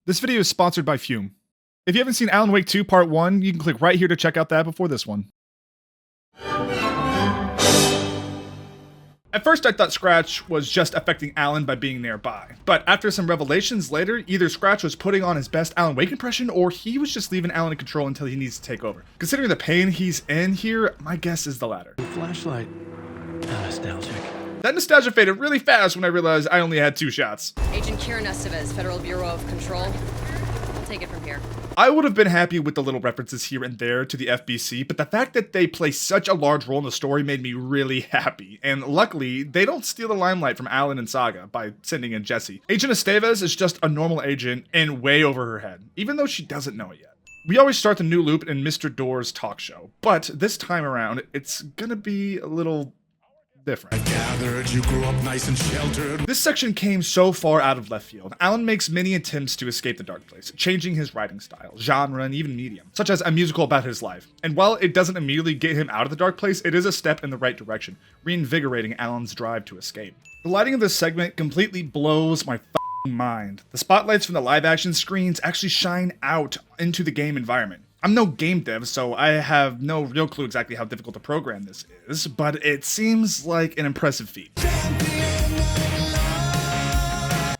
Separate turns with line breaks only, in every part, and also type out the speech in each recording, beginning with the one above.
This video is sponsored by Fume. If you haven't seen Alan Wake 2 Part 1, you can click right here to check out that before this one. At first I thought Scratch was just affecting Alan by being nearby, but after some revelations later, either Scratch was putting on his best Alan Wake impression or he was just leaving Alan in control until he needs to take over. Considering the pain he's in here, my guess is the latter.
Flashlight. How nostalgic.
That nostalgia faded really fast when I realized I only had 2 shots.
Agent Kieran Estevez, Federal Bureau of Control. I'll take it from here.
I would have been happy with the little references here and there to the FBC, but the fact that they play such a large role in the story made me really happy. And luckily, they don't steal the limelight from Alan and Saga by sending in Jesse. Agent Estevez is just a normal agent and way over her head, even though she doesn't know it yet. We always start the new loop in Mr. Door's talk show, but this time around, it's gonna be a little different.
I gathered you grew up nice and sheltered.
This section came so far out of left field. Alan makes many attempts to escape the dark place, changing his writing style, genre, and even medium, such as a musical about his life. And while it doesn't immediately get him out of the dark place, it is a step in the right direction, reinvigorating Alan's drive to escape. The lighting of this segment completely blows my mind. The spotlights from the live action screens actually shine out into the game environment. I'm no game dev, so I have no real clue exactly how difficult to program this is, but it seems like an impressive feat.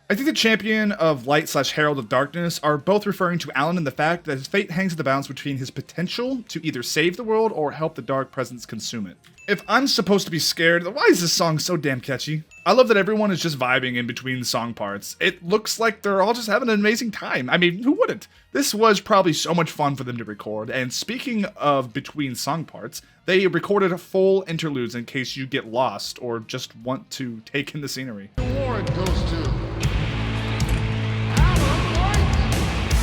I think the Champion of Light / Herald of Darkness are both referring to Alan and the fact that his fate hangs at the balance between his potential to either save the world or help the dark presence consume it. If I'm supposed to be scared, why is this song so damn catchy? I love that everyone is just vibing in between song parts. It looks like they're all just having an amazing time. I mean, who wouldn't? This was probably so much fun for them to record, and speaking of between song parts, they recorded full interludes in case you get lost or just want to take in the scenery.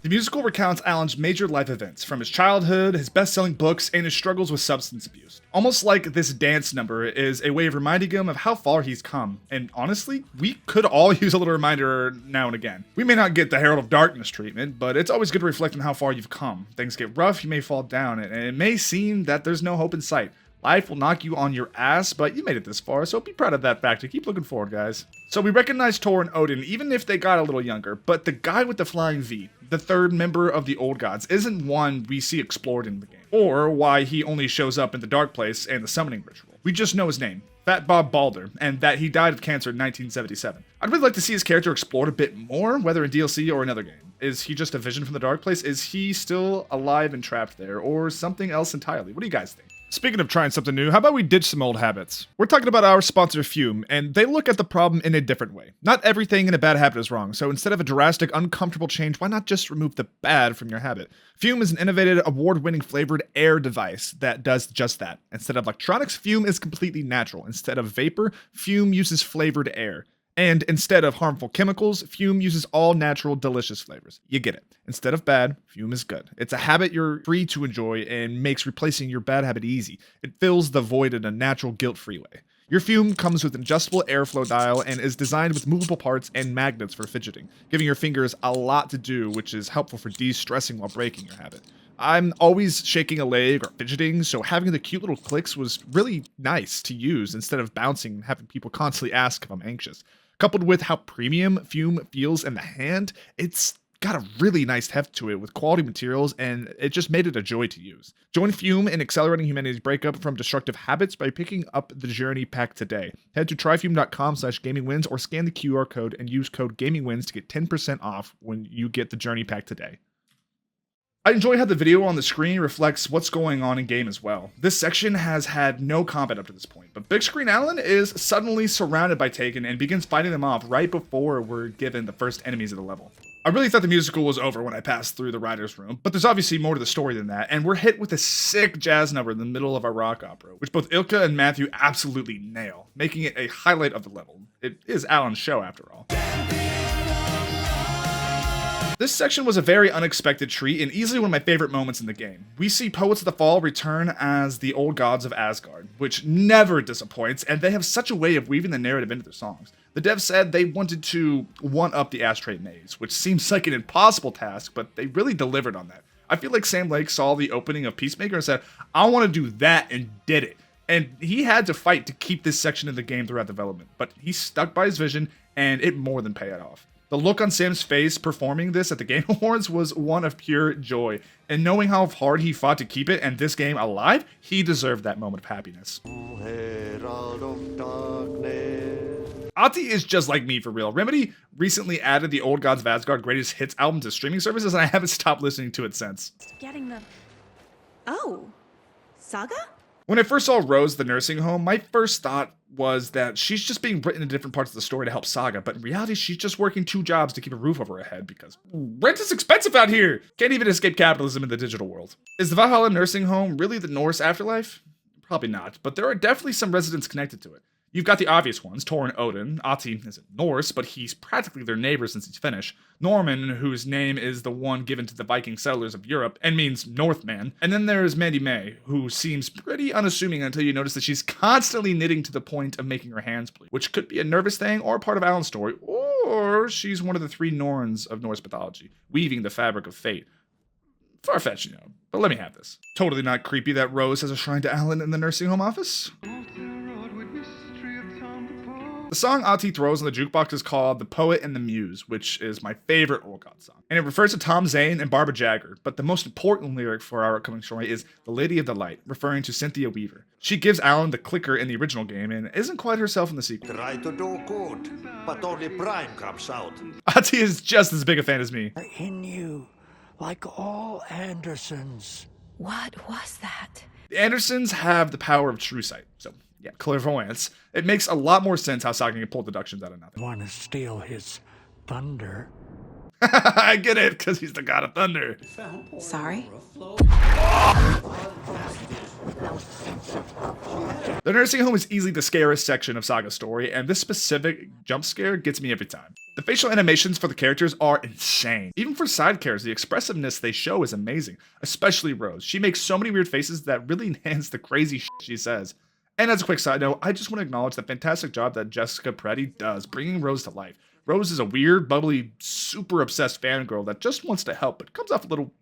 The musical recounts Alan's major life events, from his childhood, his best-selling books, and his struggles with substance abuse. Almost like this dance number is a way of reminding him of how far he's come. And honestly, we could all use a little reminder now and again. We may not get the Herald of Darkness treatment, but it's always good to reflect on how far you've come. Things get rough, you may fall down, and it may seem that there's no hope in sight. Life will knock you on your ass, but you made it this far, so be proud of that fact and keep looking forward, guys. So we recognize Tor and Odin, even if they got a little younger, but the guy with the flying V, the third member of the Old Gods, isn't one we see explored in the game, or why he only shows up in the Dark Place and the Summoning Ritual. We just know his name, Fat Bob Balder, and that he died of cancer in 1977. I'd really like to see his character explored a bit more, whether in DLC or another game. Is he just a vision from the Dark Place? Is he still alive and trapped there, or something else entirely? What do you guys think? Speaking of trying something new, how about we ditch some old habits? We're talking about our sponsor Fume, and they look at the problem in a different way. Not everything in a bad habit is wrong, so instead of a drastic, uncomfortable change, why not just remove the bad from your habit? Fume is an innovative, award-winning flavored air device that does just that. Instead of electronics, Fume is completely natural. Instead of vapor, Fume uses flavored air. And instead of harmful chemicals, Fume uses all natural, delicious flavors. You get it. Instead of bad, Fume is good. It's a habit you're free to enjoy and makes replacing your bad habit easy. It fills the void in a natural, guilt-free way. Your Fume comes with an adjustable airflow dial and is designed with movable parts and magnets for fidgeting, giving your fingers a lot to do, which is helpful for de-stressing while breaking your habit. I'm always shaking a leg or fidgeting, so having the cute little clicks was really nice to use instead of bouncing and having people constantly ask if I'm anxious. Coupled with how premium Fume feels in the hand, it's got a really nice heft to it with quality materials, and it just made it a joy to use. Join Fume in accelerating humanity's breakup from destructive habits by picking up the Journey Pack today. Head to tryfume.com/GamingWins or scan the QR code and use code GamingWins to get 10% off when you get the Journey Pack today. I enjoy how the video on the screen reflects what's going on in game as well. This section has had no combat up to this point, but Big Screen Alan is suddenly surrounded by Taken and begins fighting them off right before we're given the first enemies of the level. I really thought the musical was over when I passed through the writer's room, but there's obviously more to the story than that, and we're hit with a sick jazz number in the middle of our rock opera, which both Ilka and Matthew absolutely nail, making it a highlight of the level. It is Alan's show after all. This section was a very unexpected treat and easily one of my favorite moments in the game. We see Poets of the Fall return as the old gods of Asgard, which never disappoints, and they have such a way of weaving the narrative into their songs. The devs said they wanted to one-up the Ashtray Maze, which seems like an impossible task, but they really delivered on that. I feel like Sam Lake saw the opening of Peacemaker and said, I want to do that, and did it. And he had to fight to keep this section of the game throughout development, but he stuck by his vision, and it more than paid off. The look on Sam's face performing this at the Game Awards was one of pure joy, and knowing how hard he fought to keep it and this game alive, he deserved that moment of happiness.
Herald of Darkness.
Ati is just like me for real. Remedy recently added the Old Gods of Asgard Greatest Hits album to streaming services, and I haven't stopped listening to it since.
Getting the... Oh, Saga?
When I first saw Rose, the nursing home, my first thought was that she's just being written in different parts of the story to help Saga, but in reality, she's just working 2 jobs to keep a roof over her head because rent is expensive out here! Can't even escape capitalism in the digital world. Is the Valhalla nursing home really the Norse afterlife? Probably not, but there are definitely some residents connected to it. You've got the obvious ones, Thor and Odin. Ati isn't Norse, but he's practically their neighbor since he's Finnish. Norman, whose name is the one given to the Viking settlers of Europe and means Northman. And then there's Mandy May, who seems pretty unassuming until you notice that she's constantly knitting to the point of making her hands bleed, which could be a nervous thing or part of Alan's story, or she's one of the 3 Norns of Norse mythology, weaving the fabric of fate. Far-fetched, but let me have this. Totally not creepy that Rose has a shrine to Alan in the nursing home office. The song Ati throws on the jukebox is called The Poet and the Muse, which is my favorite Old God song. And it refers to Tom Zane and Barbara Jagger, but the most important lyric for our upcoming story is The Lady of the Light, referring to Cynthia Weaver. She gives Alan the clicker in the original game and isn't quite herself in the sequel.
Try to do good, but only Prime comes out.
Ati is just as big a fan as me.
In you, like all Andersons.
What was that?
The Andersons have the power of true sight, so yeah, clairvoyance. It makes a lot more sense how Saga can pull deductions out of nothing.
Want to steal his thunder?
I get it, because he's the god of thunder.
Sorry?
The nursing home is easily the scariest section of Saga's story, and this specific jump scare gets me every time. The facial animations for the characters are insane. Even for side characters, the expressiveness they show is amazing, especially Rose. She makes so many weird faces that really enhance the crazy shit she says. And as a quick side note, I just want to acknowledge the fantastic job that Jessica Peretti does bringing Rose to life. Rose is a weird, bubbly, super obsessed fangirl that just wants to help, but comes off a little,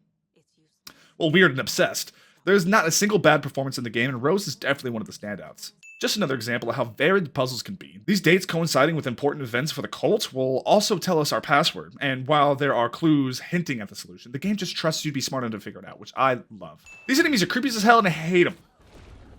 well, weird and obsessed. There's not a single bad performance in the game, and Rose is definitely one of the standouts. Just another example of how varied the puzzles can be. These dates coinciding with important events for the cult will also tell us our password, and while there are clues hinting at the solution, the game just trusts you to be smart enough to figure it out, which I love. These enemies are creepy as hell, and I hate them.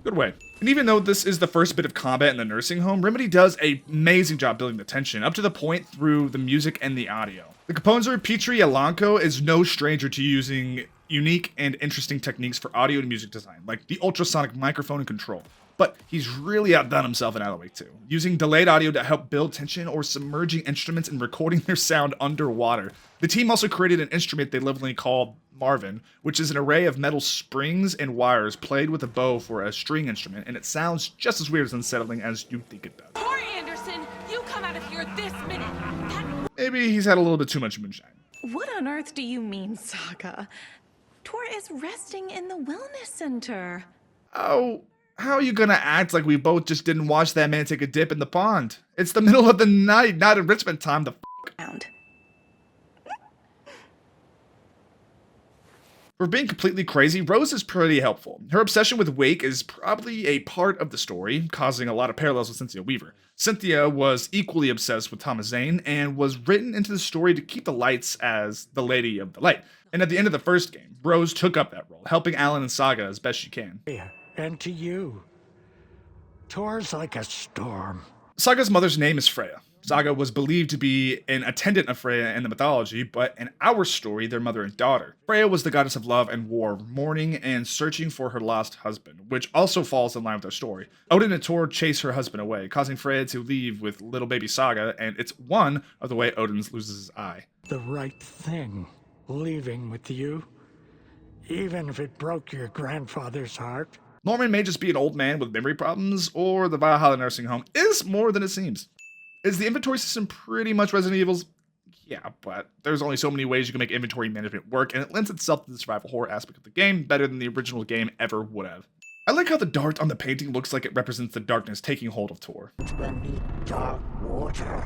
Good way. And even though this is the first bit of combat in the nursing home, Remedy does an amazing job building the tension, up to the point through the music and the audio. The composer Petri Alanko is no stranger to using unique and interesting techniques for audio and music design, like the ultrasonic microphone and control. But he's really outdone himself in Alan Wake 2, using delayed audio to help build tension or submerging instruments and recording their sound underwater. The team also created an instrument they lovingly call Marvin, which is an array of metal springs and wires played with a bow for a string instrument, and it sounds just as weird and unsettling as you think it does.
Poor Anderson, you come out of here this minute.
Maybe he's had a little bit too much moonshine.
What on earth do you mean, Saga? Tor is resting in the wellness center.
Oh, how are you gonna act like we both just didn't watch that man take a dip in the pond? It's the middle of the night, not enrichment time, the
Found.
For being completely crazy, Rose is pretty helpful. Her obsession with Wake is probably a part of the story, causing a lot of parallels with Cynthia Weaver. Cynthia was equally obsessed with Thomas Zane and was written into the story to keep the lights as the Lady of the Light. And at the end of the first game, Rose took up that role, helping Alan and Saga as best she can.
And to you, Tor's like a storm.
Saga's mother's name is Freya. Saga was believed to be an attendant of Freya in the mythology, but in our story, they're mother and daughter. Freya was the goddess of love and war, mourning and searching for her lost husband, which also falls in line with our story. Odin and Thor chase her husband away, causing Freya to leave with little baby Saga, and it's one of the way Odin loses his eye.
The right thing, leaving with you, even if it broke your grandfather's heart.
Norman may just be an old man with memory problems, or the Valhalla nursing home is more than it seems. Is the inventory system pretty much Resident Evil's? Yeah, but there's only so many ways you can make inventory management work, and it lends itself to the survival horror aspect of the game better than the original game ever would have. I like how the dart on the painting looks like it represents the darkness taking hold of Tor.
Dark water.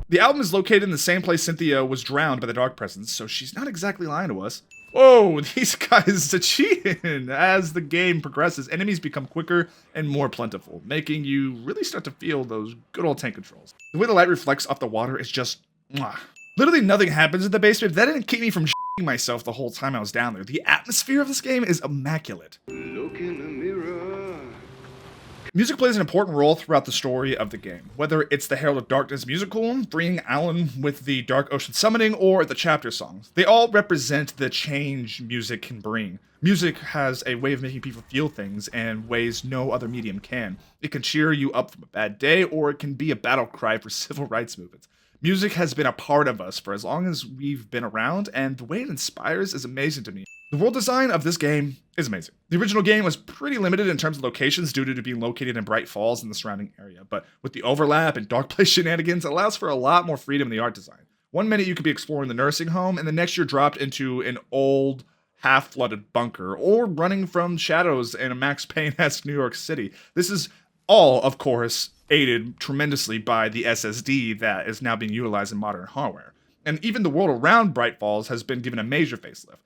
The album is located in the same place Cynthia was drowned by the dark presence, so she's not exactly lying to us. Whoa, these guys are cheating! As the game progresses, enemies become quicker and more plentiful, making you really start to feel those good old tank controls. The way the light reflects off the water is just mwah. Literally nothing happens in the basement. That didn't keep me from shitting myself the whole time I was down there. The atmosphere of this game is immaculate.
Look in the mirror.
Music plays an important role throughout the story of the game, whether it's the Herald of Darkness musical, freeing Alan with the Dark Ocean summoning, or the chapter songs. They all represent the change music can bring. Music has a way of making people feel things in ways no other medium can. It can cheer you up from a bad day, or it can be a battle cry for civil rights movements. Music has been a part of us for as long as we've been around, and the way it inspires is amazing to me. The world design of this game is amazing. The original game was pretty limited in terms of locations due to it being located in Bright Falls and the surrounding area, but with the overlap and Dark Place shenanigans, it allows for a lot more freedom in the art design. One minute you could be exploring the nursing home, and the next you're dropped into an old, half-flooded bunker, or running from shadows in a Max Payne-esque New York City. This is all, of course, aided tremendously by the SSD that is now being utilized in modern hardware. And even the world around Bright Falls has been given a major facelift,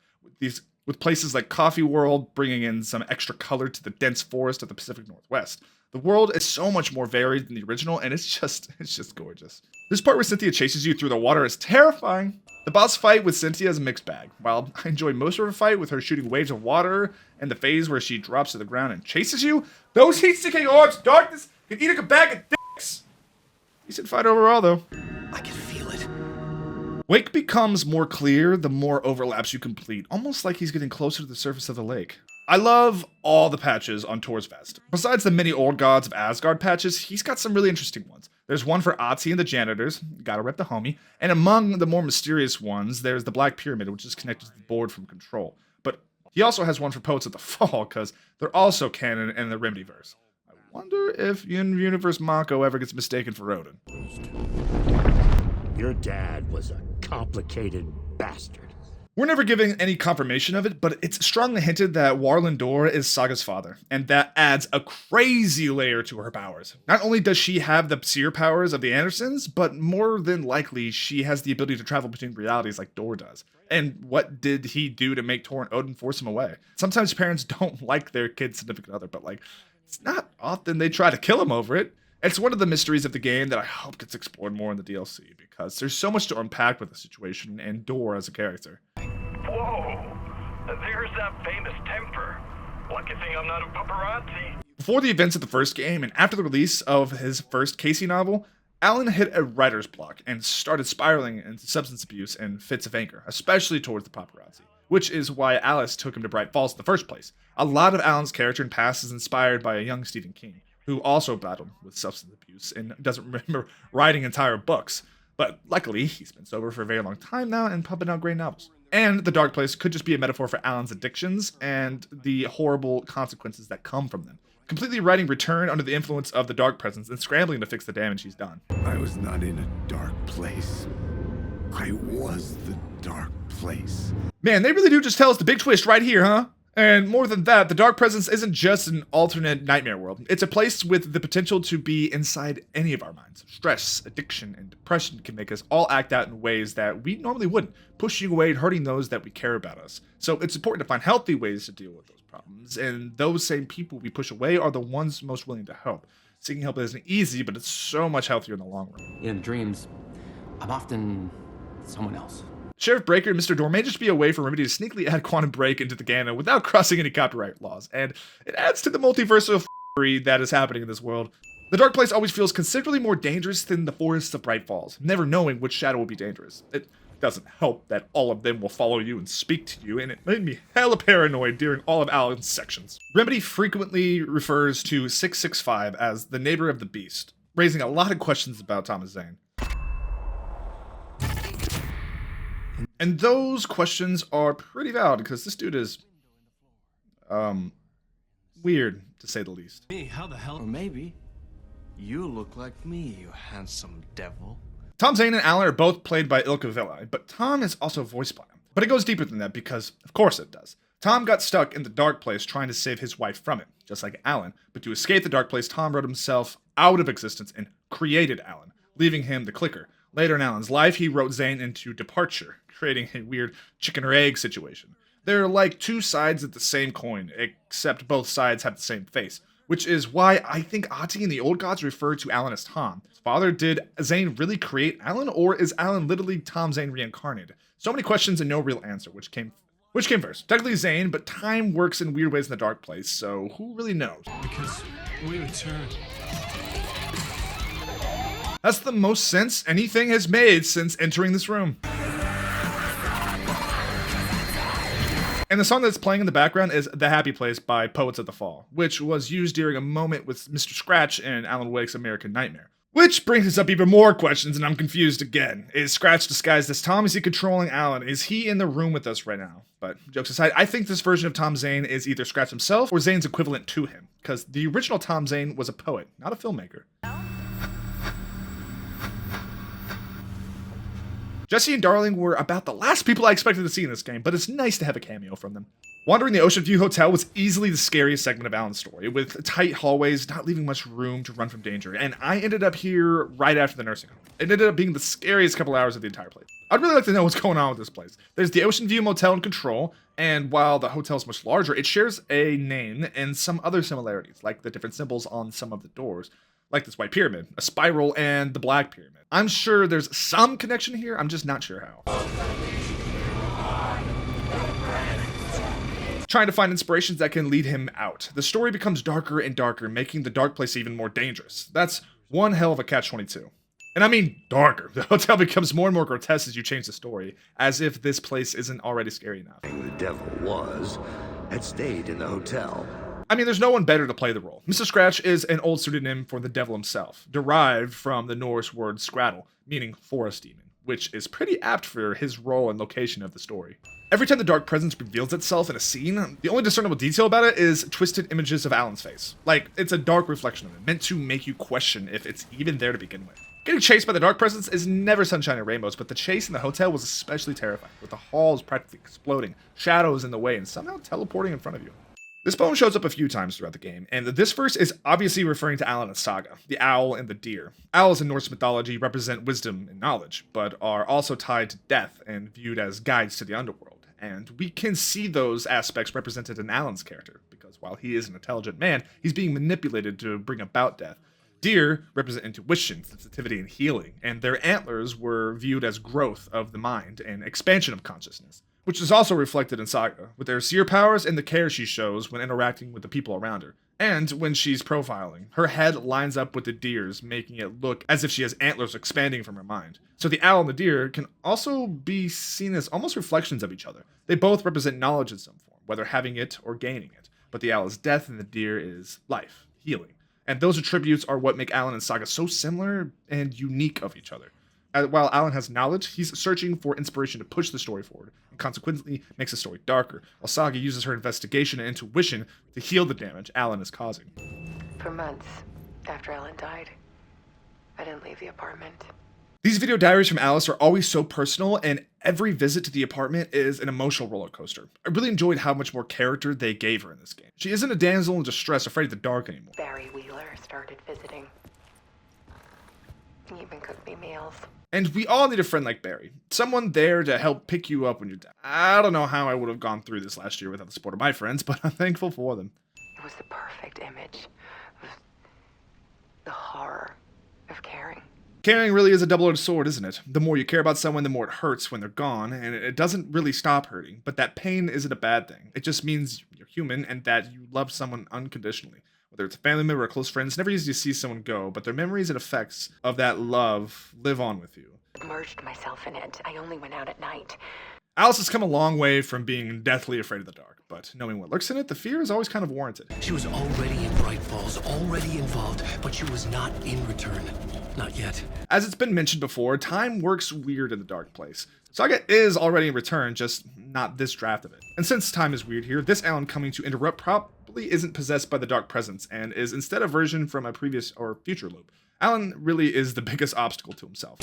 with places like Coffee World bringing in some extra color to the dense forest of the Pacific Northwest. The world is so much more varied than the original, and it's just gorgeous. This part where Cynthia chases you through the water is terrifying. The boss fight with Cynthia is a mixed bag. While I enjoy most of her fight with her shooting waves of water and the phase where she drops to the ground and chases you, those heat-seeking orbs, darkness, can eat a bag of dicks. Decent fight overall, though.
I can feel it.
Wake becomes more clear the more overlaps you complete, almost like he's getting closer to the surface of the lake. I love all the patches on Tor's vest. Besides the many Old Gods of Asgard patches, he's got some really interesting ones. There's one for Otzi and the janitors, gotta rep the homie, and among the more mysterious ones, there's the Black Pyramid, which is connected to the board from Control. But he also has one for Poets of the Fall, because they're also canon in the Remedyverse. I wonder if in-universe Mako ever gets mistaken for Odin.
Your dad was a complicated bastard.
We're never given any confirmation of it, but it's strongly hinted that Warlindor is Saga's father, and that adds a crazy layer to her powers. Not only does she have the seer powers of the Andersons, but more than likely, she has the ability to travel between realities like Dor does. And what did he do to make Tor and Odin force him away? Sometimes parents don't like their kid's significant other, but it's not often they try to kill him over it. It's one of the mysteries of the game that I hope gets explored more in the DLC, because there's so much to unpack with the situation and Dor as a character.
Whoa! There's that famous temper. Lucky thing I'm not a paparazzi.
Before the events of the first game, and after the release of his first Casey novel, Alan hit a writer's block and started spiraling into substance abuse and fits of anger, especially towards the paparazzi, which is why Alice took him to Bright Falls in the first place. A lot of Alan's character and past is inspired by a young Stephen King, who also battled with substance abuse and doesn't remember writing entire books. But luckily, he's been sober for a very long time now and pumping out great novels. And the Dark Place could just be a metaphor for Alan's addictions and the horrible consequences that come from them. Completely writing Return under the influence of the Dark Presence and scrambling to fix the damage he's done.
I was not in a dark place. I was the dark place.
Man, they really do just tell us the big twist right here, huh? And more than that, the Dark Presence isn't just an alternate nightmare world. It's a place with the potential to be inside any of our minds. Stress, addiction, and depression can make us all act out in ways that we normally wouldn't, pushing away and hurting those that we care about us. So it's important to find healthy ways to deal with those problems, and those same people we push away are the ones most willing to help. Seeking help isn't easy, but it's so much healthier in the long run.
In dreams, I'm often someone else.
Sheriff Breaker and Mr. Door may just be a way for Remedy to sneakily add Quantum Break into the canon without crossing any copyright laws, and it adds to the multiversal f***ery that is happening in this world. The Dark Place always feels considerably more dangerous than the forests of Bright Falls, never knowing which shadow will be dangerous. It doesn't help that all of them will follow you and speak to you, and it made me hella paranoid during all of Alan's sections. Remedy frequently refers to 665 as the neighbor of the beast, raising a lot of questions about Thomas Zane. And those questions are pretty valid, because this dude is, weird, to say the least.
Hey, how the hell? Or maybe you look like me, you handsome devil.
Tom Zane and Alan are both played by Ilka Villi, but Tom is also voiced by him. But it goes deeper than that, because, of course it does. Tom got stuck in the Dark Place trying to save his wife from it, just like Alan. But to escape the Dark Place, Tom wrote himself out of existence and created Alan, leaving him the clicker. Later in Alan's life, he wrote Zane into Departure, creating a weird chicken or egg situation. They're like two sides of the same coin, except both sides have the same face, which is why I think Ati and the Old Gods refer to Alan as Tom. father. Did Zane really create Alan, or is Alan literally Tom Zane reincarnated? So many questions and no real answer. Which came first? Technically Zane, but time works in weird ways in the dark place, so who really knows?
Because we returned.
That's the most sense anything has made since entering this room. And the song that's playing in the background is The Happy Place by Poets of the Fall, which was used during a moment with Mr. Scratch in Alan Wake's American Nightmare. Which brings us up even more questions, and I'm confused again. Is Scratch disguised as Tom? Is he controlling Alan? Is he in the room with us right now? But jokes aside, I think this version of Tom Zane is either Scratch himself or Zane's equivalent to him, because the original Tom Zane was a poet, not a filmmaker. Jesse and Darling were about the last people I expected to see in this game, but it's nice to have a cameo from them. Wandering the Oceanview Hotel was easily the scariest segment of Alan's story, with tight hallways not leaving much room to run from danger, and I ended up here right after the nursing home. It ended up being the scariest couple hours of the entire place. I'd really like to know what's going on with this place. There's the Oceanview Motel in Control, and while the hotel is much larger, it shares a name and some other similarities, like the different symbols on some of the doors, like this white pyramid, a spiral, and the black pyramid. I'm sure there's some connection here, I'm just not sure how. Trying to find inspirations that can lead him out. The story becomes darker and darker, making the dark place even more dangerous. That's one hell of a catch-22. And I mean darker. The hotel becomes more and more grotesque as you change the story, as if this place isn't already scary enough.
The devil had stayed in the hotel.
I mean, there's no one better to play the role. Mr. Scratch is an old pseudonym for the devil himself, derived from the Norse word scrattle, meaning forest demon, which is pretty apt for his role and location of the story. Every time the dark presence reveals itself in a scene, the only discernible detail about it is twisted images of Alan's face. Like, it's a dark reflection of it, meant to make you question if it's even there to begin with. Getting chased by the dark presence is never sunshine and rainbows, but the chase in the hotel was especially terrifying, with the halls practically exploding, shadows in the way, and somehow teleporting in front of you. This poem shows up a few times throughout the game, and this verse is obviously referring to Alan and Saga, the owl and the deer. Owls in Norse mythology represent wisdom and knowledge, but are also tied to death and viewed as guides to the underworld. And we can see those aspects represented in Alan's character, because while he is an intelligent man, he's being manipulated to bring about death. Deer represent intuition, sensitivity, and healing, and their antlers were viewed as growth of the mind and expansion of consciousness, which is also reflected in Saga, with their seer powers and the care she shows when interacting with the people around her. And when she's profiling, her head lines up with the deer's, making it look as if she has antlers expanding from her mind. So the owl and the deer can also be seen as almost reflections of each other. They both represent knowledge in some form, whether having it or gaining it. But the owl is death and the deer is life, healing. And those attributes are what make Alan and Saga so similar and unique of each other. While Alan has knowledge, he's searching for inspiration to push the story forward, and consequently makes the story darker, while Saga uses her investigation and intuition to heal the damage Alan is causing.
For months after Alan died, I didn't leave the apartment.
These video diaries from Alice are always so personal, and every visit to the apartment is an emotional roller coaster. I really enjoyed how much more character they gave her in this game. She isn't a damsel in distress afraid of the dark anymore.
Barry Wheeler started visiting. He even cooked me meals.
And we all need a friend like Barry. Someone there to help pick you up when you're down. I don't know how I would have gone through this last year without the support of my friends, but I'm thankful for them.
It was the perfect image of the horror of caring.
Caring really is a double-edged sword, isn't it? The more you care about someone, the more it hurts when they're gone, and it doesn't really stop hurting. But that pain isn't a bad thing. It just means you're human and that you love someone unconditionally. Whether it's a family member or close friends, it's never easy to see someone go, but their memories and effects of that love live on with you.
Immersed myself in it. I only went out at night.
Alice has come a long way from being deathly afraid of the dark, but knowing what lurks in it, the fear is always kind of warranted.
She was already in Bright Falls, already involved, but she was not in return. Not yet.
As it's been mentioned before, time works weird in the dark place. Saga is already in return, just not this draft of it. And since time is weird here, this Alan coming to interrupt probably isn't possessed by the dark presence, and is instead a version from a previous or future loop. Alan really is the biggest obstacle to himself.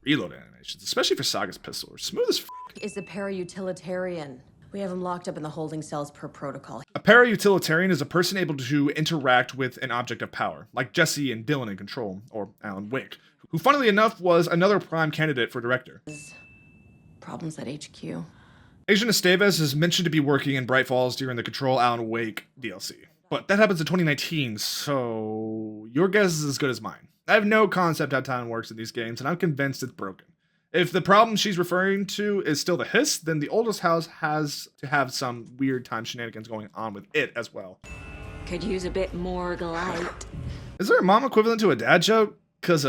Reload animations, especially for Saga's pistol, are smooth as f***.
Is a parautilitarian. We have him locked up in the holding cells per protocol.
A parautilitarian is a person able to interact with an object of power, like Jesse and Dylan in Control, or Alan Wake, who funnily enough was another prime candidate for director.
Problems at HQ.
Agent Estevez is mentioned to be working in Bright Falls during the Control Alan Wake DLC. But that happens in 2019, so your guess is as good as mine. I have no concept how time works in these games, and I'm convinced it's broken. If the problem she's referring to is still the hiss, then the oldest house has to have some weird time shenanigans going on with it as well.
Could use a bit more light.
Is there a mom equivalent to a dad joke? Cause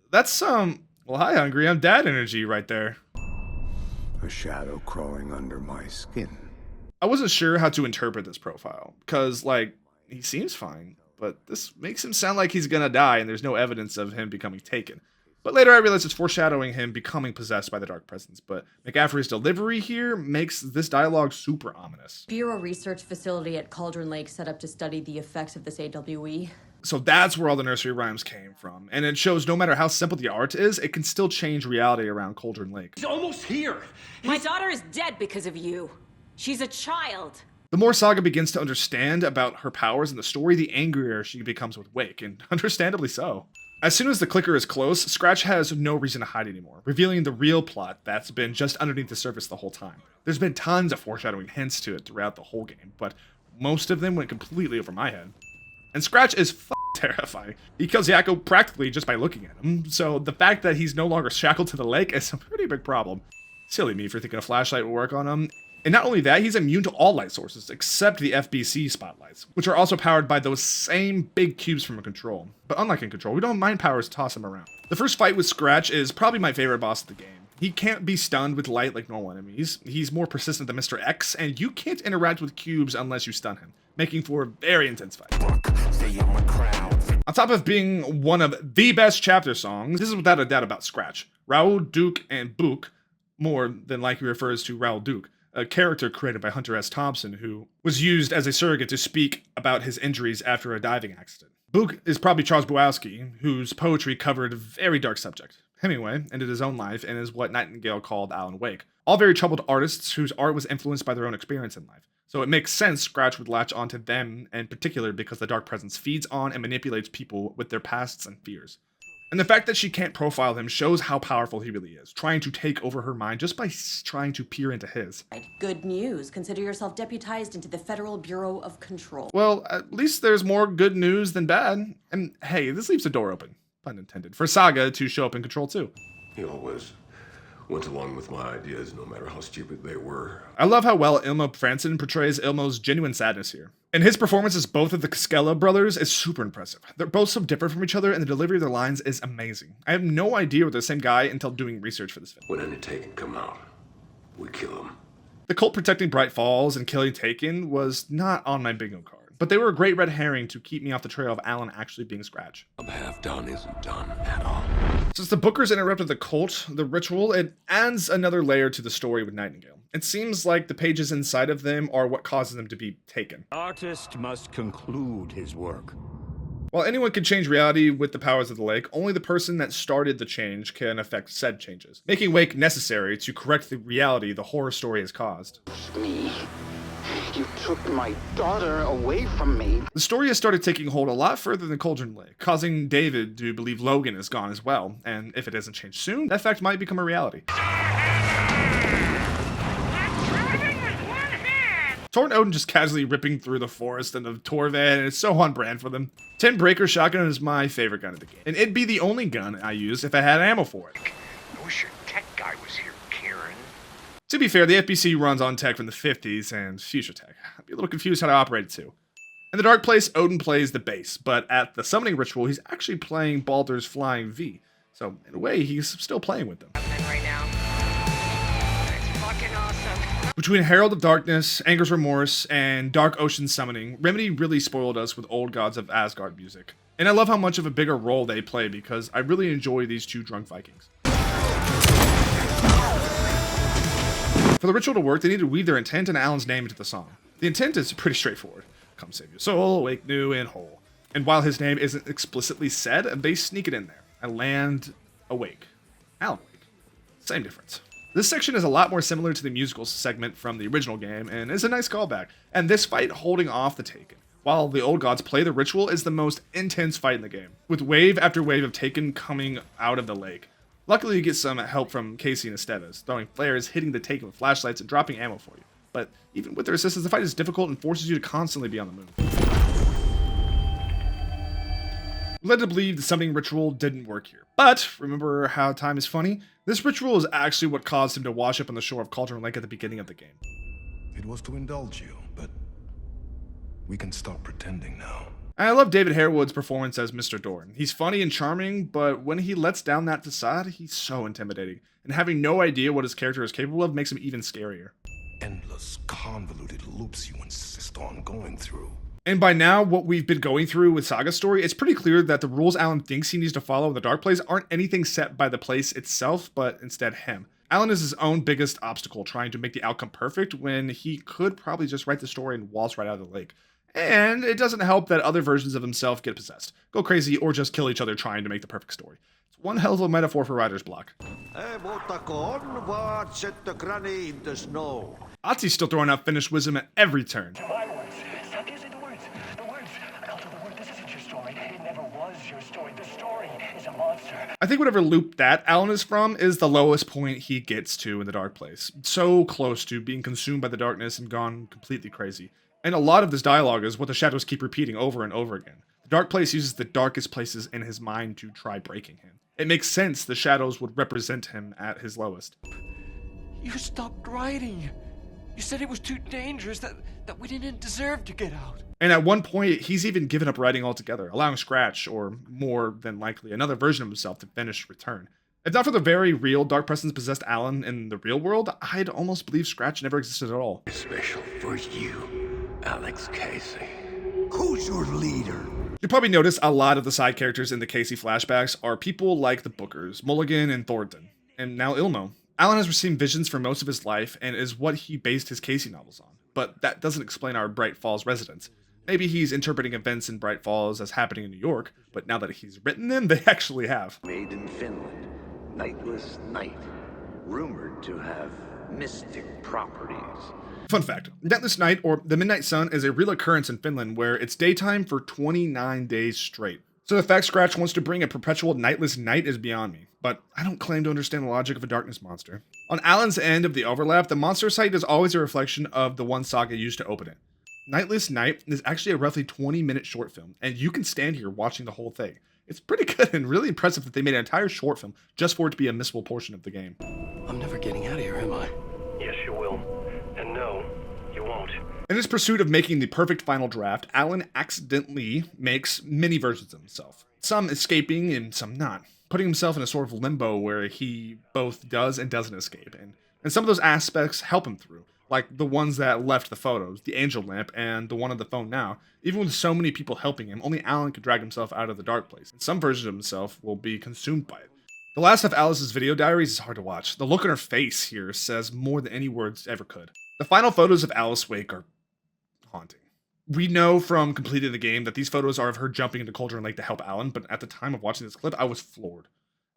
that's some, well, hi hungry, I'm dad energy right there.
A shadow crawling under my skin.
I wasn't sure how to interpret this profile, cause like, he seems fine, but this makes him sound like he's gonna die and there's no evidence of him becoming taken. But later I realized it's foreshadowing him becoming possessed by the dark presence, but McCaffrey's delivery here makes this dialogue super ominous.
Bureau research facility at Cauldron Lake set up to study the effects of this AWE.
So that's where all the nursery rhymes came from, and it shows no matter how simple the art is, it can still change reality around Cauldron Lake.
He's almost here.
My daughter is dead because of you. She's a child.
The more Saga begins to understand about her powers in the story, the angrier she becomes with Wake, and understandably so. As soon as the clicker is close, Scratch has no reason to hide anymore, revealing the real plot that's been just underneath the surface the whole time. There's been tons of foreshadowing hints to it throughout the whole game, but most of them went completely over my head. And Scratch is terrifying. He kills Yakko practically just by looking at him, so the fact that he's no longer shackled to the lake is a pretty big problem. Silly me for thinking a flashlight will work on him. And not only that, he's immune to all light sources, except the FBC spotlights, which are also powered by those same big cubes from a Control. But unlike in Control, we don't mind powers to toss him around. The first fight with Scratch is probably my favorite boss of the game. He can't be stunned with light like normal enemies, he's more persistent than Mr. X, and you can't interact with cubes unless you stun him, making for a very intense fight. On top of being one of the best chapter songs, this is without a doubt about Scratch. Raoul, Duke, and Book, more than likely refers to Raoul Duke, a character created by Hunter S. Thompson, who was used as a surrogate to speak about his injuries after a diving accident. Book is probably Charles Bukowski, whose poetry covered a very dark subject. Hemingway ended his own life and is what Nightingale called Alan Wake. All very troubled artists whose art was influenced by their own experience in life. So it makes sense Scratch would latch onto them in particular because the dark presence feeds on and manipulates people with their pasts and fears. And the fact that she can't profile him shows how powerful he really is, trying to take over her mind just by trying to peer into his.
Good news. Consider yourself deputized into the Federal Bureau of Control.
Well, at least there's more good news than bad. And hey, this leaves the door open, pun intended, for Saga to show up in Control too.
He always went along with my ideas, no matter how stupid they were.
I love how well Ilmo Franson portrays Ilmo's genuine sadness here. And his performance as both of the Skella brothers is super impressive. They're both so different from each other, and the delivery of their lines is amazing. I have no idea we're the same guy until doing research for this film.
When any Taken come out, we kill him.
The cult protecting Bright Falls and killing Taken was not on my bingo card, but they were a great red herring to keep me off the trail of Alan actually being Scratch.
Half done isn't done at all.
Since the Bookers interrupted the cult, the ritual, it adds another layer to the story with Nightingale. It seems like the pages inside of them are what causes them to be taken.
Artist must conclude his work.
While anyone can change reality with the powers of the lake, only the person that started the change can affect said changes, making Wake necessary to correct the reality the horror story has caused.
Me. You took my daughter away from me.
The story has started taking hold a lot further than Cauldron Lake, causing David to believe Logan is gone as well, and if it doesn't change soon, that fact might become a reality. Tor and Odin just casually ripping through the forest in the Tor van, and it's so on brand for them. 10 Breaker Shotgun is my favorite gun of the game, and it'd be the only gun I use if I had ammo for it.
I wish your tech guy was here, Karen.
To be fair, the FBC runs on tech from the 50s and future tech. I'd be a little confused how to operate it too. In the Dark Place, Odin plays the bass, but at the summoning ritual, he's actually playing Baldur's Flying V. So, in a way, he's still playing with them.
Right now. It's fucking awesome.
Between Herald of Darkness, Anger's Remorse, and Dark Ocean Summoning, Remedy really spoiled us with Old Gods of Asgard music. And I love how much of a bigger role they play because I really enjoy these two drunk Vikings. For the ritual to work, they need to weave their intent and Alan's name into the song. The intent is pretty straightforward. Come save your soul, awake new and whole. And while his name isn't explicitly said, they sneak it in there. I land awake. Alan Wake. Same difference. This section is a lot more similar to the musical segment from the original game, and is a nice callback. And this fight holding off the Taken, while the Old Gods play the ritual, is the most intense fight in the game, with wave after wave of Taken coming out of the lake. Luckily, you get some help from Casey and Esteves, throwing flares, hitting the Taken with flashlights, and dropping ammo for you. But even with their assistance, the fight is difficult and forces you to constantly be on the move. We're led to believe the summoning ritual didn't work here. But remember how time is funny? This ritual is actually what caused him to wash up on the shore of Cauldron Lake at the beginning of the game.
It was to indulge you, but we can stop pretending now.
And I love David Harewood's performance as Mr. Dorn. He's funny and charming, but when he lets down that facade, he's so intimidating. And having no idea what his character is capable of makes him even scarier.
Endless, convoluted loops you insist on going through.
And by now, what we've been going through with Saga's story, it's pretty clear that the rules Alan thinks he needs to follow in the Dark Place aren't anything set by the place itself, but instead him. Alan is his own biggest obstacle, trying to make the outcome perfect when he could probably just write the story and waltz right out of the lake. And it doesn't help that other versions of himself get possessed, go crazy, or just kill each other trying to make the perfect story. It's one hell of a metaphor for writer's block. Otzi's still throwing out finished wisdom at every turn. I think whatever loop that Alan is from is the lowest point he gets to in the Dark Place. So close to being consumed by the darkness and gone completely crazy. And a lot of this dialogue is what the shadows keep repeating over and over again. The Dark Place uses the darkest places in his mind to try breaking him. It makes sense the shadows would represent him at his lowest.
You stopped writing. You said it was too dangerous, that we didn't deserve to get out.
And at one point, he's even given up writing altogether, allowing Scratch, or more than likely, another version of himself to finish Return. If not for the very real dark presence possessed Alan in the real world, I'd almost believe Scratch never existed at all.
Special for you, Alex Casey. Who's your leader?
You'll probably notice a lot of the side characters in the Casey flashbacks are people like the Bookers, Mulligan and Thornton, and now Ilmo. Alan has received visions for most of his life and is what he based his Casey novels on, but that doesn't explain our Bright Falls residence. Maybe he's interpreting events in Bright Falls as happening in New York, but now that he's written them, they actually have.
Made in Finland, Nightless Night, rumored to have mystic properties.
Fun fact, Nightless Night, or the Midnight Sun, is a real occurrence in Finland where it's daytime for 29 days straight. So the fact Scratch wants to bring a perpetual nightless night is beyond me, but I don't claim to understand the logic of a darkness monster. On Alan's end of the overlap, the monster site is always a reflection of the one Saga used to open it. Nightless Night is actually a roughly 20-minute short film, and you can stand here watching the whole thing. It's pretty good and really impressive that they made an entire short film just for it to be a missable portion of the game.
I'm never getting out of here, am I?
Yes, you will. And no, you won't.
In his pursuit of making the perfect final draft, Alan accidentally makes many versions of himself. Some escaping and some not, putting himself in a sort of limbo where he both does and doesn't escape. And some of those aspects help him through, like the ones that left the photos, the angel lamp, and the one on the phone now. Even with so many people helping him, only Alan could drag himself out of the dark place, and some versions of himself will be consumed by it. The last of Alice's video diaries is hard to watch. The look on her face here says more than any words ever could. The final photos of Alice Wake are haunting. We know from completing the game that these photos are of her jumping into Cauldron Lake to help Alan, but at the time of watching this clip, I was floored.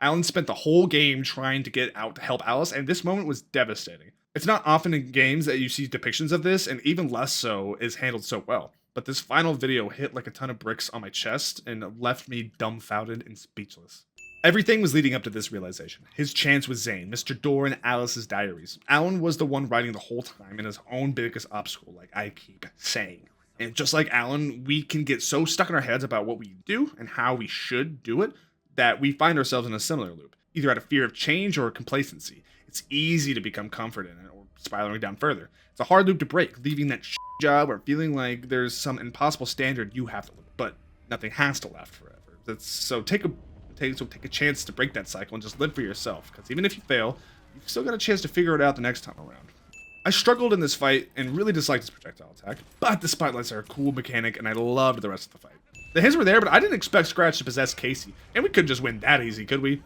Alan spent the whole game trying to get out to help Alice, and this moment was devastating. It's not often in games that you see depictions of this, and even less so is handled so well. But this final video hit like a ton of bricks on my chest and left me dumbfounded and speechless. Everything was leading up to this realization. His chance with Zane, Mr. Dorn, Alice's diaries. Alan was the one writing the whole time in his own biggest obstacle, like I keep saying. And just like Alan, we can get so stuck in our heads about what we do and how we should do it that we find ourselves in a similar loop, either out of fear of change or complacency. It's easy to become comfort in it or spiraling down further. It's a hard loop to break, leaving that job or feeling like there's some impossible standard you have to live, but nothing has to last forever. So take a chance to break that cycle and just live for yourself, because even if you fail, you've still got a chance to figure it out the next time around. I struggled in this fight and really disliked this projectile attack, but the spotlights are a cool mechanic and I loved the rest of the fight. The hints were there, but I didn't expect Scratch to possess Casey, and we couldn't just win that easy, could we?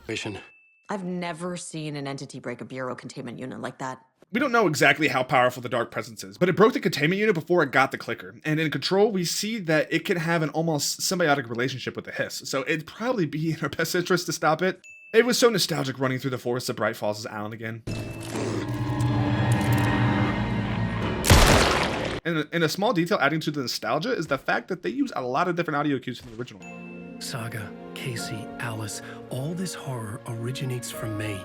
I've never seen an entity break a bureau containment unit like that.
We don't know exactly how powerful the Dark Presence is, but it broke the containment unit before it got the clicker, and in Control, we see that it can have an almost symbiotic relationship with the Hiss, so it'd probably be in our best interest to stop it. It was so nostalgic running through the forests of Bright Falls as Alan again. And a small detail adding to the nostalgia is the fact that they use a lot of different audio cues from the original.
Saga, Casey, Alice, all this horror originates from me.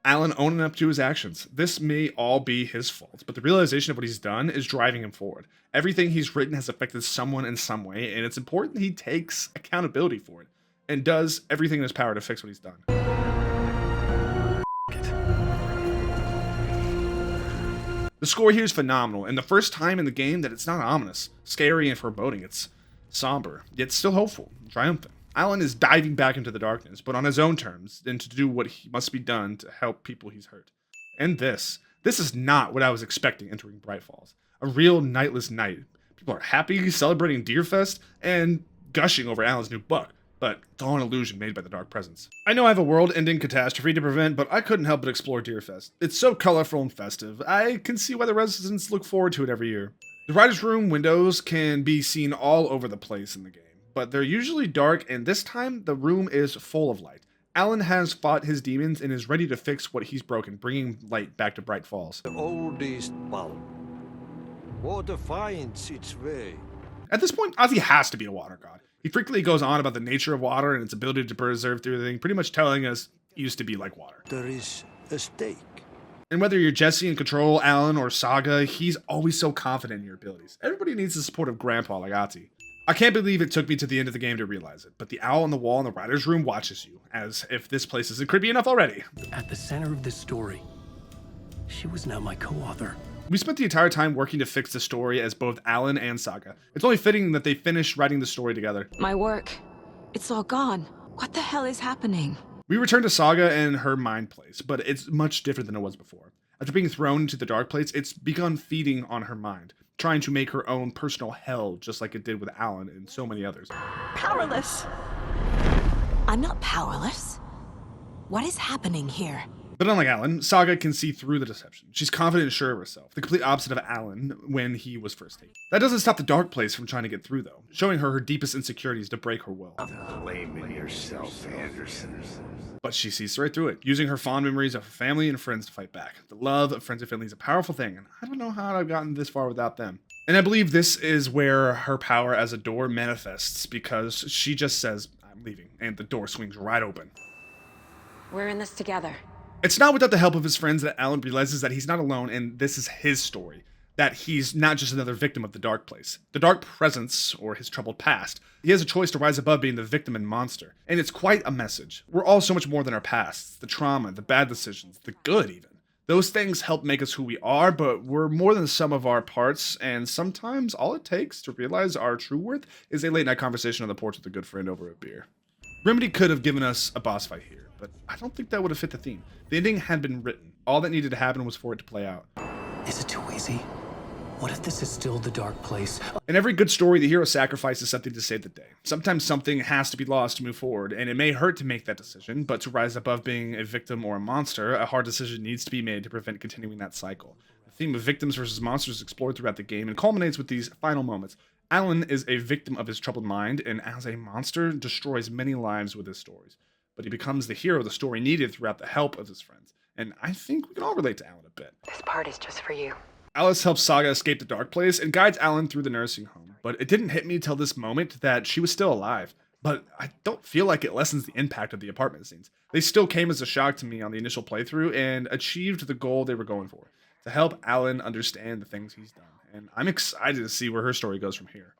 Alan owning up to his actions. This may all be his fault, but the realization of what he's done is driving him forward. Everything he's written has affected someone in some way, and it's important he takes accountability for it and does everything in his power to fix what he's done. The score here is phenomenal, and the first time in the game that it's not ominous, scary, and foreboding. It's somber, yet still hopeful, triumphant. Alan is diving back into the darkness, but on his own terms, and to do what must be done to help people he's hurt. And this is not what I was expecting entering Bright Falls. A real Nightless Night. People are happy, celebrating Deerfest, and gushing over Alan's new book, but it's all an illusion made by the dark presence. I know I have a world-ending catastrophe to prevent, but I couldn't help but explore Deerfest. It's so colorful and festive. I can see why the residents look forward to it every year. The writer's room windows can be seen all over the place in the game, but they're usually dark, and this time the room is full of light. Alan has fought his demons and is ready to fix what he's broken, bringing light back to Bright Falls.
The oldest bulb. Water finds its way.
At this point, Ozzy has to be a water god. He frequently goes on about the nature of water and its ability to preserve through everything, pretty much telling us it used to be like water.
There is a stake.
And whether you're Jesse in control, Alan, or Saga, he's always so confident in your abilities. Everybody needs the support of Grandpa like Ozzy. I can't believe it took me to the end of the game to realize it, but the owl on the wall in the writer's room watches you, as if this place isn't creepy enough already.
At the center of this story, she was now my co-author.
We spent the entire time working to fix the story as both Alan and Saga. It's only fitting that they finished writing the story together.
My work, it's all gone. What the hell is happening?
We return to Saga and her mind place, but it's much different than it was before. After being thrown into the dark place, it's begun feeding on her mind, trying to make her own personal hell, just like it did with Alan and so many others.
Powerless. I'm not powerless. What is happening here?
But unlike Alan, Saga can see through the deception. She's confident and sure of herself, the complete opposite of Alan when he was first taken. That doesn't stop the dark place from trying to get through, though, showing her deepest insecurities to break her will.
Blaming yourself, Anderson.
But she sees right through it, using her fond memories of her family and friends to fight back. The love of friends and family is a powerful thing, and I don't know how I've gotten this far without them. And I believe this is where her power as a door manifests, because she just says, I'm leaving, and the door swings right open.
We're in this together.
It's not without the help of his friends that Alan realizes that he's not alone and this is his story. That he's not just another victim of the dark place. The dark presence, or his troubled past. He has a choice to rise above being the victim and monster. And it's quite a message. We're all so much more than our pasts. The trauma, the bad decisions, the good even. Those things help make us who we are, but we're more than some of our parts, and sometimes all it takes to realize our true worth is a late night conversation on the porch with a good friend over a beer. Remedy could have given us a boss fight here, but I don't think that would have fit the theme. The ending had been written. All that needed to happen was for it to play out.
Is it too easy? What if this is still the dark place?
In every good story, the hero sacrifices something to save the day. Sometimes something has to be lost to move forward, and it may hurt to make that decision, but to rise above being a victim or a monster, a hard decision needs to be made to prevent continuing that cycle. The theme of victims versus monsters is explored throughout the game and culminates with these final moments. Alan is a victim of his troubled mind, and as a monster, destroys many lives with his stories. But he becomes the hero the story needed throughout the help of his friends. And I think we can all relate to Alan a bit.
This part is just for you.
Alice helps Saga escape the dark place and guides Alan through the nursing home. But it didn't hit me till this moment that she was still alive. But I don't feel like it lessens the impact of the apartment scenes. They still came as a shock to me on the initial playthrough and achieved the goal they were going for. To help Alan understand the things he's done. And I'm excited to see where her story goes from here.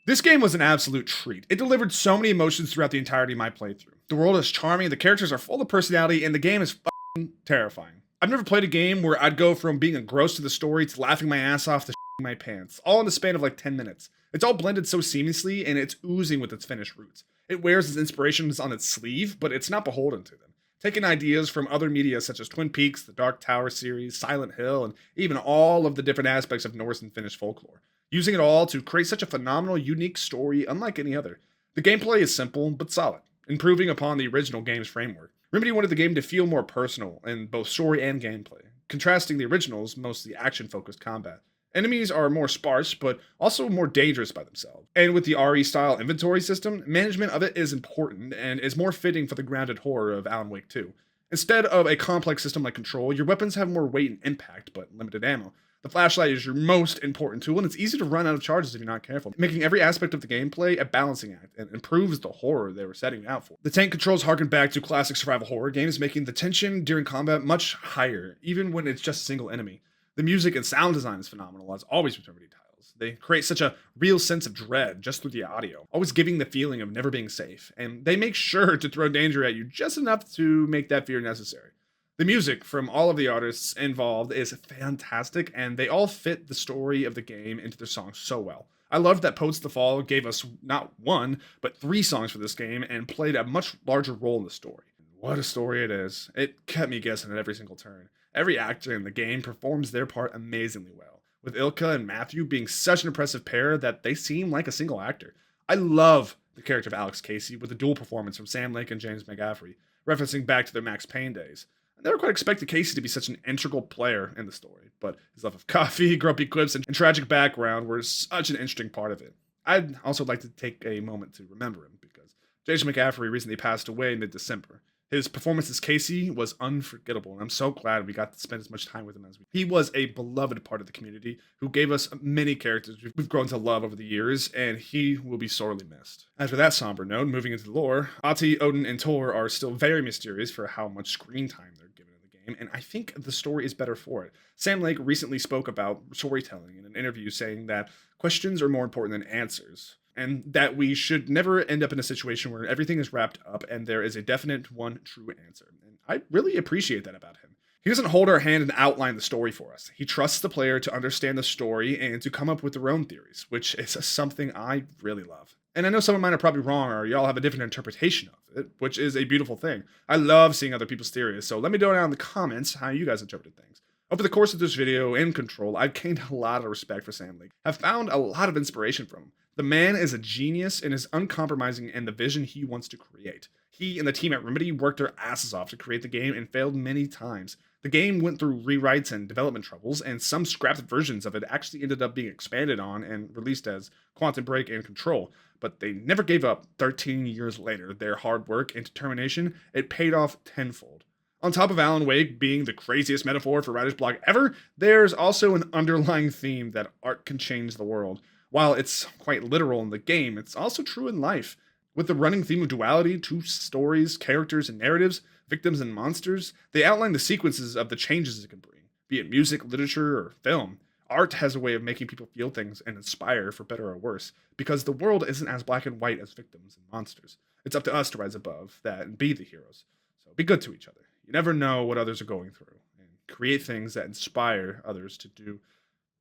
This game was an absolute treat. It delivered so many emotions throughout the entirety of my playthrough. The world is charming, the characters are full of personality, and the game is fucking terrifying. I've never played a game where I'd go from being engrossed to the story to laughing my ass off to shitting my pants, all in the span of like 10 minutes. It's all blended so seamlessly, and it's oozing with its finished roots. It wears its inspirations on its sleeve, but it's not beholden to them. Taking ideas from other media such as Twin Peaks, the Dark Tower series, Silent Hill, and even all of the different aspects of Norse and Finnish folklore. Using it all to create such a phenomenal, unique story unlike any other. The gameplay is simple, but solid, improving upon the original game's framework. Remedy wanted the game to feel more personal in both story and gameplay, contrasting the original's mostly action-focused combat. Enemies are more sparse, but also more dangerous by themselves. And with the RE-style inventory system, management of it is important and is more fitting for the grounded horror of Alan Wake 2. Instead of a complex system like Control, your weapons have more weight and impact, but limited ammo. The flashlight is your most important tool, and it's easy to run out of charges if you're not careful, making every aspect of the gameplay a balancing act and improves the horror they were setting out for. The tank controls harken back to classic survival horror games, making the tension during combat much higher, even when it's just a single enemy. The music and sound design is phenomenal, as always with Remedy titles. They create such a real sense of dread just through the audio, always giving the feeling of never being safe, and they make sure to throw danger at you just enough to make that fear necessary. The music from all of the artists involved is fantastic, and they all fit the story of the game into their songs so well. I loved that Post the Fall gave us not one, but 3 songs for this game and played a much larger role in the story. What a story it is. It kept me guessing at every single turn. Every actor in the game performs their part amazingly well, with Ilka and Matthew being such an impressive pair that they seem like a single actor. I love the character of Alex Casey with the dual performance from Sam Lake and James McGaffrey, referencing back to their Max Payne days. I never quite expected Casey to be such an integral player in the story, but his love of coffee, grumpy quips, and tragic background were such an interesting part of it. I'd also like to take a moment to remember him, because James McGaffrey recently passed away in mid-December. His performance as Casey was unforgettable, and I'm so glad we got to spend as much time with him as we did. He was a beloved part of the community who gave us many characters we've grown to love over the years, and he will be sorely missed. As for that somber note, moving into the lore, Ati, Odin, and Tor are still very mysterious for how much screen time they're given in the game, and I think the story is better for it. Sam Lake recently spoke about storytelling in an interview, saying that questions are more important than answers, and that we should never end up in a situation where everything is wrapped up and there is a definite one true answer. And I really appreciate that about him. He doesn't hold our hand and outline the story for us. He trusts the player to understand the story and to come up with their own theories, which is something I really love. And I know some of mine are probably wrong, or y'all have a different interpretation of it, which is a beautiful thing. I love seeing other people's theories, so let me know down in the comments how you guys interpreted things. Over the course of this video and Control, I've gained a lot of respect for Sam Lake. I've found a lot of inspiration from him. The man is a genius and is uncompromising in the vision he wants to create. He and the team at Remedy worked their asses off to create the game and failed many times. The game went through rewrites and development troubles, and some scrapped versions of it actually ended up being expanded on and released as Quantum Break and Control, but they never gave up. 13 years later, their hard work and determination, it paid off tenfold. On top of Alan Wake being the craziest metaphor for writer's block ever, there's also an underlying theme that art can change the world. While it's quite literal in the game, it's also true in life. With the running theme of duality, two stories, characters, and narratives, victims and monsters, they outline the sequences of the changes it can bring, be it music, literature, or film. Art has a way of making people feel things and inspire for better or worse, because the world isn't as black and white as victims and monsters. It's up to us to rise above that and be the heroes. So be good to each other. You never know what others are going through, and create things that inspire others to do,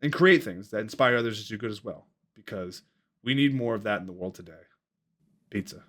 and create things that inspire others to do good as well, because we need more of that in the world today. Pizza.